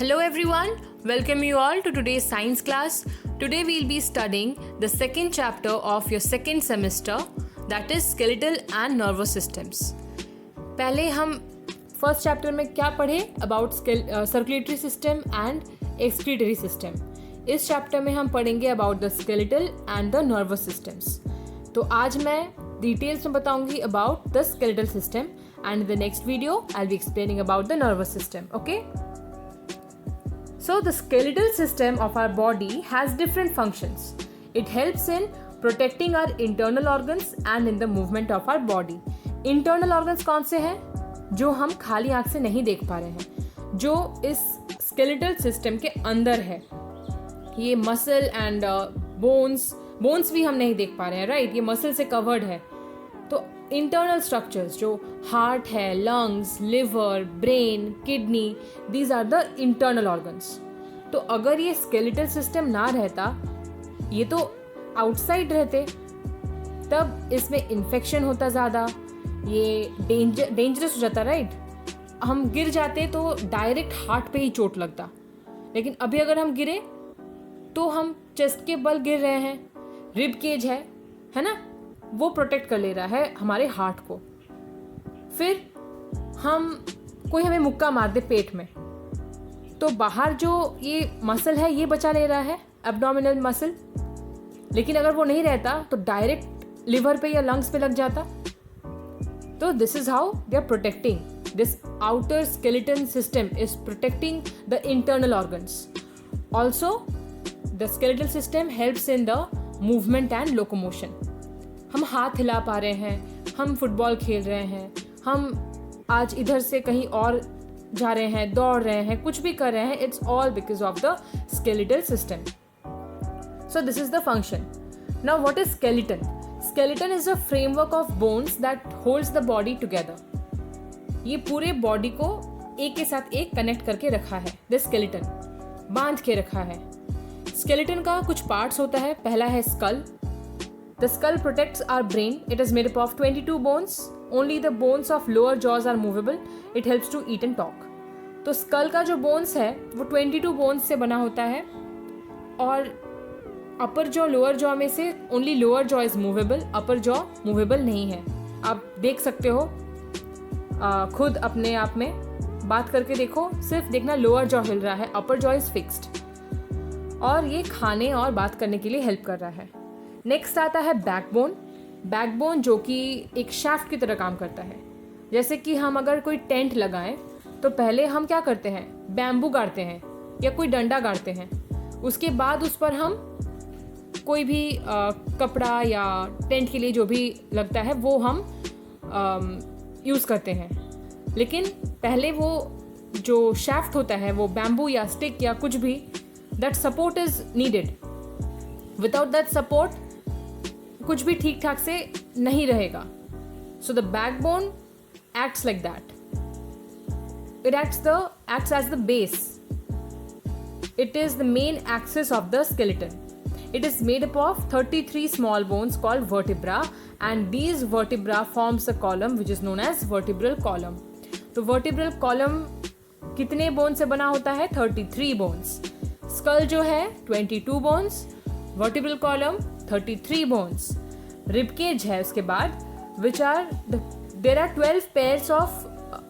Hello everyone, welcome you all to today's science class. Today we'll be studying the second chapter of your second semester, that is skeletal and nervous systems. पहले हम first chapter में क्या पढ़े about circulatory system and excretory system. इस chapter में हम पढ़ेंगे about the skeletal and the nervous systems. तो आज मैं डिटेल्स में बताऊंगी about the skeletal system and in the next video I will be explaining about the nervous system. Okay, so the skeletal system of our body has different functions. It helps in protecting our internal organs and in the movement of our body. Internal organs कौन से हैं जो हम खाली आंख से नहीं देख पा रहे हैं, जो इस skeletal system के अंदर है. ये मसल एंड बोन्स भी हम नहीं देख पा रहे हैं, राइट. ये मसल से कवर्ड है. तो इंटरनल स्ट्रक्चर्स जो हार्ट है, lungs, liver, brain, kidney, these are the internal organs. तो अगर ये स्केलेटल सिस्टम ना रहता, ये तो आउटसाइड रहते, तब इसमें इन्फेक्शन होता ज़्यादा, ये डेंजरस हो जाता, राइट. हम गिर जाते तो डायरेक्ट हार्ट पे ही चोट लगता. लेकिन अभी अगर हम गिरे तो हम चेस्ट के बल गिर रहे हैं, रिब केज है ना, वो प्रोटेक्ट कर ले रहा है हमारे हार्ट को. फिर कोई हमें मुक्का मार दे पेट में, तो बाहर जो ये मसल है ये बचा ले रहा है, एब्डोमिनल मसल. लेकिन अगर वो नहीं रहता तो डायरेक्ट लिवर पे या लंग्स पे लग जाता. तो this is how they are protecting. This outer skeleton system is protecting the internal organs. Also the skeletal system helps in the movement and locomotion. हम हाथ हिला पा रहे हैं, हम फुटबॉल खेल रहे हैं, हम आज इधर से कहीं और जा रहे हैं, दौड़ रहे हैं, कुछ भी कर रहे हैं. It's all because of the skeletal system. So this is the function. Now what is skeleton? Skeleton is a framework of bones that holds the body together. ये पूरे बॉडी को एक के साथ एक कनेक्ट करके रखा है. द स्केलेटन बांध के रखा है. स्केलेटन का कुछ पार्ट्स होता है. पहला है school. The skull protects our brain. It is made up of 22 bones. Only the bones of lower jaws are movable. It helps to eat and talk. तो स्कल का जो बोन्स है वो 22 बोन्स से बना होता है, और अपर जॉ लोअर जॉ में से only lower jaw is movable, upper jaw movable नहीं है. आप देख सकते हो खुद अपने आप में बात करके देखो, सिर्फ देखना लोअर जॉ हिल रहा है, अपर जॉ इज फिक्स्ड. और ये खाने और बात करने के लिए हेल्प कर रहा है. नेक्स्ट आता है बैकबोन. बैकबोन जो कि एक शाफ्ट की तरह काम करता है. जैसे कि हम अगर कोई टेंट लगाएं तो पहले हम क्या करते हैं, बैम्बू गाड़ते हैं या कोई डंडा गाड़ते हैं. उसके बाद उस पर हम कोई भी कपड़ा या टेंट के लिए जो भी लगता है वो हम यूज़ करते हैं. लेकिन पहले वो जो शाफ्ट होता है वो बैम्बू या स्टिक या कुछ भी, that support is needed. Without that support कुछ भी ठीक ठाक से नहीं रहेगा. So the backbone acts like that. It acts as the base. It is the main axis of the skeleton. It is made up of 33 small bones called vertebra, and these vertebra forms a column which is known as vertebral column. तो vertebral column कितने bone से बना होता है? 33 bones. Skull जो है 22 bones, vertebral column 33 bones. Rib cage है उसके बाद, there are 12 pairs of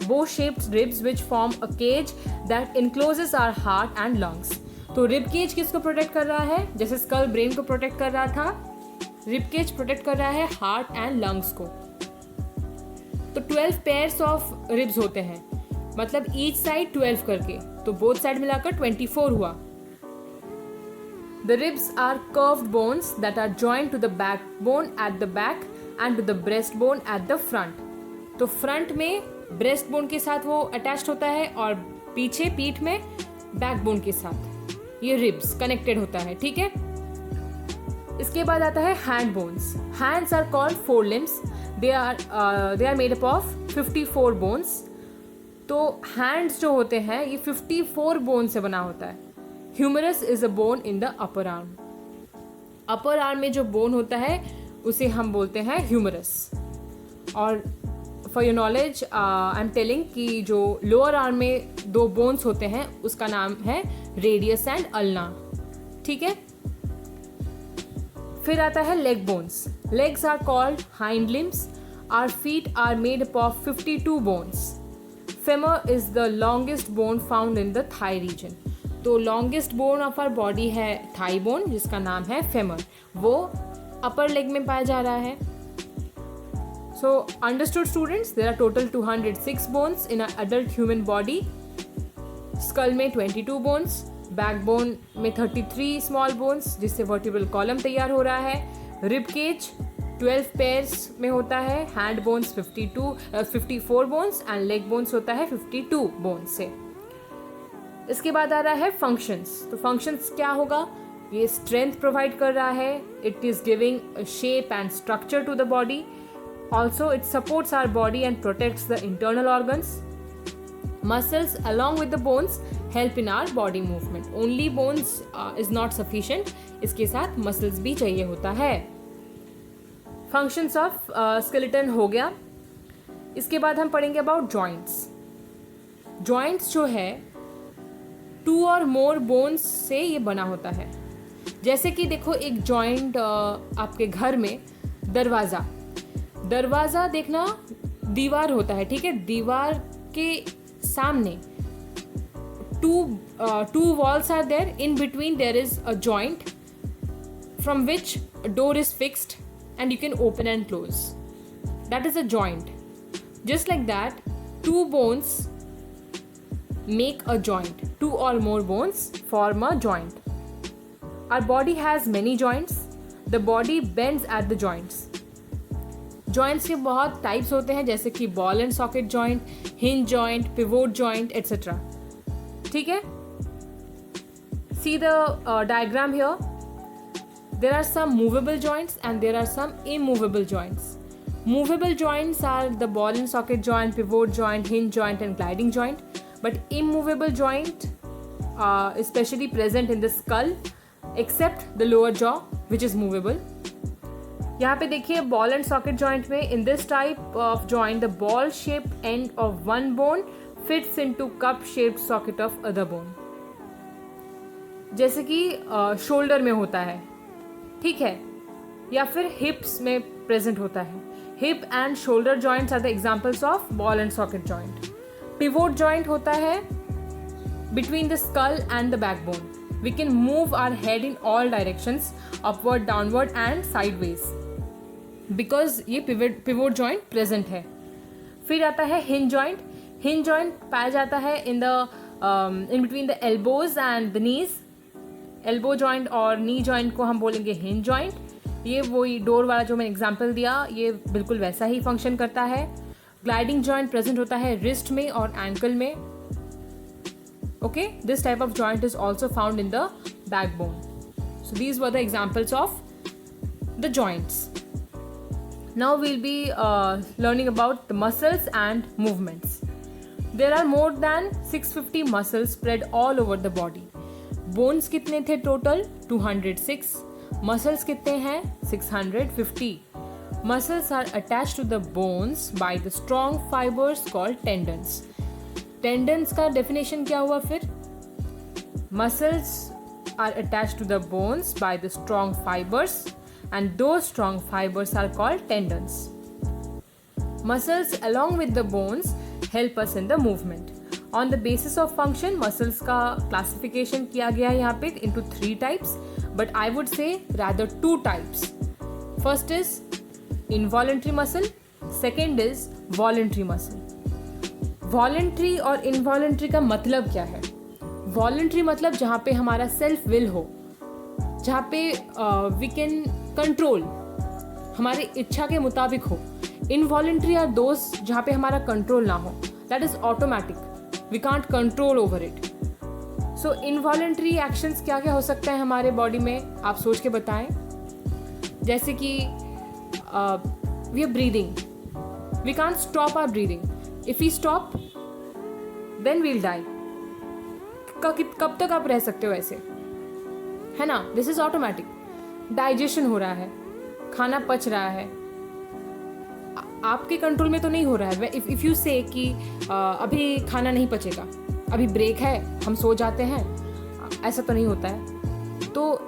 bow-shaped ribs which form a cage that encloses our heart and lungs. तो rib cage किसको प्रोटेक्ट कर रहा है? जैसे skull brain को प्रोटेक्ट कर रहा था, rib cage प्रोटेक्ट कर रहा है heart and lungs को. तो 12 pairs of ribs होते हैं, मतलब each side 12 करके, तो both side मिलाकर 24 हुआ. The ribs are curved bones that are joined to the backbone at the back and to the breastbone at the front. तो फ्रंट में ब्रेस्ट बोन के साथ वो अटैच्ड होता है और पीछे पीठ में बैकबोन के साथ ये रिब्स कनेक्टेड होता है. ठीक है. इसके बाद आता है hand bones. Hands are called fore limbs. They are made up of 54 bones. तो हैंड्स जो होते हैं ये 54 बोन से बना होता है. Humerus is a bone in the upper arm. Upper arm में जो बोन होता है उसे हम बोलते हैं ह्यूमरस. और for your knowledge I am telling कि जो लोअर आर्म में 2 बोन्स होते हैं उसका नाम है रेडियस एंड अल्ना, ठीक है। फिर आता है leg bones. Legs are called hind limbs. Our feet are made up of 52 bones. Femur is the longest bone found in the thigh region. तो longest bone of our body है thigh bone, जिसका नाम है femur, वो अपर leg में पाया जा रहा है। So understood students, there are total 206 bones in a adult human body. Skull में 22 बोन्स, बैकबोन में 33 स्मॉल बोन्स जिससे वर्टिब्रल कॉलम तैयार हो रहा है। रिब केज 12 पेयर्स में होता है। Hand bones 54 bones and leg bones होता है 52 बोन्स से। इसके बाद आ रहा है फंक्शंस। तो फंक्शंस क्या होगा? ये स्ट्रेंथ प्रोवाइड कर रहा है, it is giving shape and structure to the body, also it supports our body and protects the internal organs. Muscles along with the bones help in our body movement. Only bones is not sufficient. इसके साथ muscles भी चाहिए होता है। Functions of skeleton हो गया। इसके बाद हम पढ़ेंगे about joints. Joints जो है 2 और more bones से ये बना होता है। जैसे कि देखो एक joint आपके घर में दरवाज़ा देखना दीवार होता है, ठीक है। दीवार के सामने two walls are there. In between there is a joint from which a door is fixed and you can open and close. That is a joint. Just like that, 2 bones make a joint. 2 or more bones form a joint. Our body has many joints. The body bends at the joints. Joints के बहुत types होते हैं, जैसे कि ball and socket joint, hinge joint, pivot joint etcetera, ठीक है। See the diagram here, there are some movable joints and there are some immovable joints. Movable joints are the ball and socket joint, pivot joint, hinge joint and gliding joint, but immovable joint specially present in the skull except the lower jaw which is movable. यहाँ पे देखिए ball and socket joint में in this type of joint the ball shaped end of one bone fits into cup shaped socket of other bone, जैसे कि shoulder में होता है, ठीक है, या फिर हिप्स में प्रेजेंट होता है। Hip and shoulder joints are the examples of ball and socket joint. Pivot joint होता है between the skull and the backbone. We can move our head in all directions, upward, downward and sideways, because ये pivot joint present है। फिर आता है hinge joint। Hinge joint पाया जाता है in between the elbows and the knees। Elbow joint और knee joint को हम बोलेंगे hinge joint। ये वही डोर वाला जो मैंने एग्जाम्पल दिया, ये बिल्कुल वैसा ही फंक्शन करता है। ग्लाइडिंग जॉइंट प्रेजेंट होता है रिस्ट में और एंकल में। Okay, this type of joint is also found in the backbone. So these were the examples of the joints. Now we'll be learning about the muscles and movements. There are more than 650 muscles spread all over the body. Bones कितने थे total? 206. Muscles कितने हैं? 650. Muscles are attached to the bones by the strong fibers called tendons. Tendons का definition क्या हुआ फिर? Muscles are attached to the bones by the strong fibers and those strong fibers are called tendons. Muscles along with the bones help us in the movement. On the basis of function muscles का classification किया गया है यहाँ पे into 3 types, but I would say rather 2 types. First is involuntary muscle, second is voluntary muscle. Voluntary और involuntary का मतलब क्या है? वॉलेंट्री मतलब जहाँ पे हमारा सेल्फ विल हो, जहाँ पे वी कैन कंट्रोल, हमारी इच्छा के मुताबिक हो। इनवॉलेंट्री आर दोज जहाँ पे हमारा कंट्रोल ना हो, that is automatic, we can't control over it. So involuntary actions क्या क्या हो सकता है हमारे बॉडी में, आप सोच के बताएं। जैसे कि we are breathing, we can't stop our breathing. If we stop, then we'll die. कब तक आप रह सकते हो ऐसे, है ना? This is automatic. डाइजेशन हो रहा है, खाना पच रहा है, आपके कंट्रोल में तो नहीं हो रहा है। इफ़ यू से कि अभी खाना नहीं पचेगा, अभी ब्रेक है, हम सो जाते हैं, ऐसा तो नहीं होता है। तो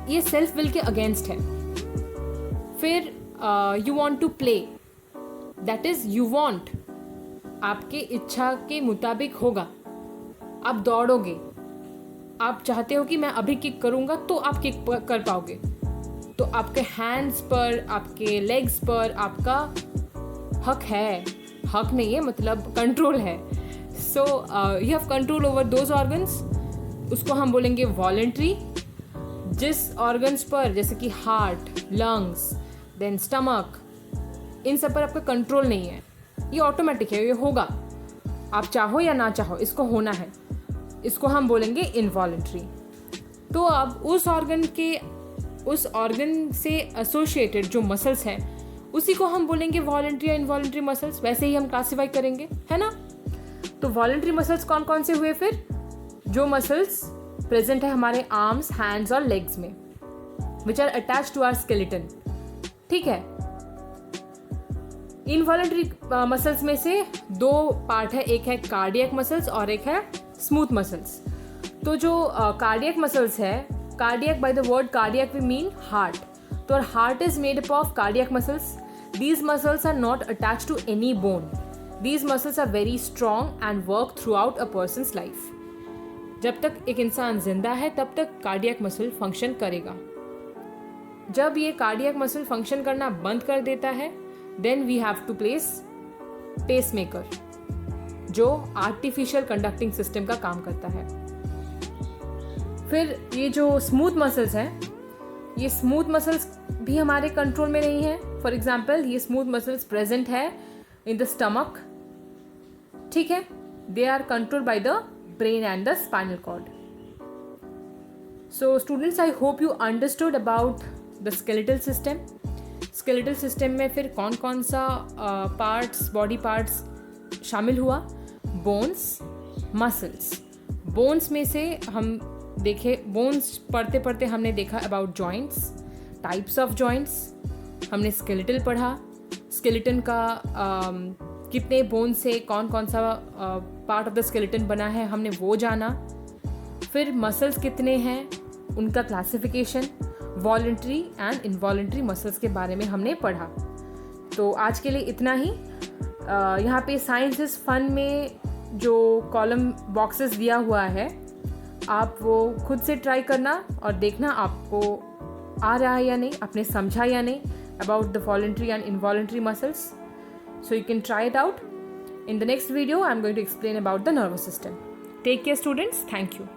ये सेल्फ विल के अगेंस्ट है। फिर you want to play, that is you want, आपके इच्छा के मुताबिक होगा, आप दौड़ोगे, आप चाहते हो कि मैं अभी किक करूँगा तो आप किक कर पाओगे, तो आपके हैंड्स पर, आपके लेग्स पर आपका हक है, हक नहीं है मतलब कंट्रोल है। So you have control over those organs, उसको हम बोलेंगे वॉलेंट्री। जिस ऑर्गन्स पर, जैसे कि हार्ट, लंग्स, देन स्टमक, इन सब पर आपका कंट्रोल नहीं है, ये ऑटोमेटिक है, ये होगा, आप चाहो या ना चाहो इसको होना है, इसको हम बोलेंगे इनवॉलेंट्री। तो अब उस ऑर्गन से एसोसिएटेड जो मसल्स हैं उसी को हम बोलेंगे वॉलेंट्री या इनवॉलेंट्री मसल्स, वैसे ही हम क्लासीफाई करेंगे, है ना। तो वॉलेंट्री मसल्स कौन कौन से हुए? फिर जो मसल्स प्रेजेंट है हमारे आर्म्स, हैंड्स और लेग्स में, which are attach to our skeleton, ठीक है। इनवॉलेंट्री मसल्स में से दो पार्ट है, एक है कार्डियक मसल्स और एक है स्मूथ मसल्स। तो जो कार्डियक मसल्स है, cardiac by the word cardiac we mean heart, तो heart is made up of cardiac muscles. These muscles are not attach to any bone, these muscles are very strong and work throughout a person's life. जब तक एक इंसान जिंदा है तब तक cardiac muscle function करेगा। जब ये कार्डियक मसल फंक्शन करना बंद कर देता है, then we have to place pacemaker, जो आर्टिफिशियल कंडक्टिंग सिस्टम का काम करता है। फिर ये जो स्मूथ मसल्स हैं, ये स्मूथ मसल्स भी हमारे कंट्रोल में नहीं है। फॉर एग्जाम्पल, ये स्मूथ मसल्स प्रेजेंट है इन द स्टमक, ठीक है, they are controlled by the brain and the spinal cord. So students, I hope you understood about the skeletal system. Skeletal system में फिर कौन कौन सा पार्ट्स, बॉडी पार्ट्स शामिल हुआ? Bones, muscles. बोन्स में से हम देखे, बोन्स पढ़ते पढ़ते हमने देखा about joints, types of joints, हमने स्केलेटल पढ़ा, स्केलेटन का कितने बोन से कौन कौन सा पार्ट ऑफ द स्केलेटन बना है, हमने वो जाना। फिर मसल्स कितने हैं, उनका classification, voluntary and involuntary muscles के बारे में हमने पढ़ा। तो आज के लिए इतना ही। यहाँ पे साइंस इज फन में जो कॉलम बॉक्सेस दिया हुआ है, आप वो खुद से ट्राई करना और देखना आपको आ रहा है या नहीं, आपने समझा या नहीं about the voluntary and involuntary muscles. So you can try it out. In the next video, I'm going to explain about the nervous system. Take care, students. Thank you.